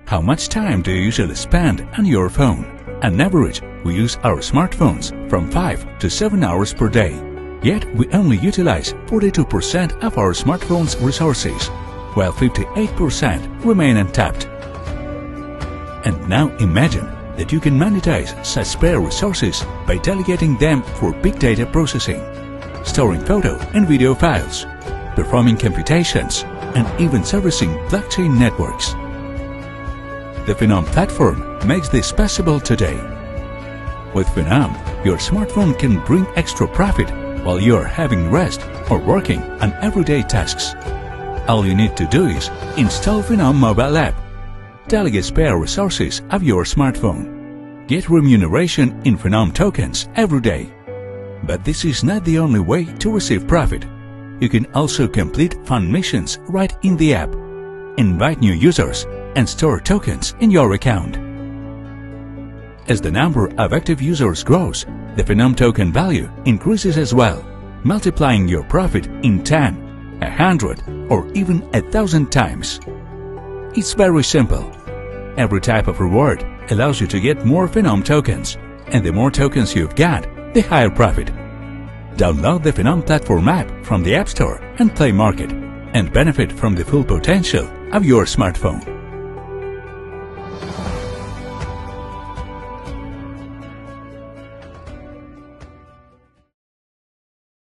How much time do you usually spend on your phone? On average, we use our smartphones from 5 to 7 hours per day. Yet we only utilize 42% of our smartphone's resources, while 58% remain untapped. And now imagine that you can monetize such spare resources by delegating them for big data processing, storing photo and video files, performing computations, and even servicing blockchain networks. The Phenom platform makes this possible today. With Phenom, your smartphone can bring extra profit while you are having rest or working on everyday tasks. All you need to do is install Phenom mobile app, delegate spare resources of your smartphone, get remuneration in Phenom tokens every day. But this is not the only way to receive profit. You can also complete fun missions right in the app, invite new users, and store tokens in your account. As the number of active users grows, the Phenom token value increases as well, multiplying your profit in 10, 100, or even 1,000 times. It's very simple. Every type of reward allows you to get more Phenom tokens, and the more tokens you've got, the higher profit. Download the Phenom platform app from the App Store and Play Market, and benefit from the full potential of your smartphone.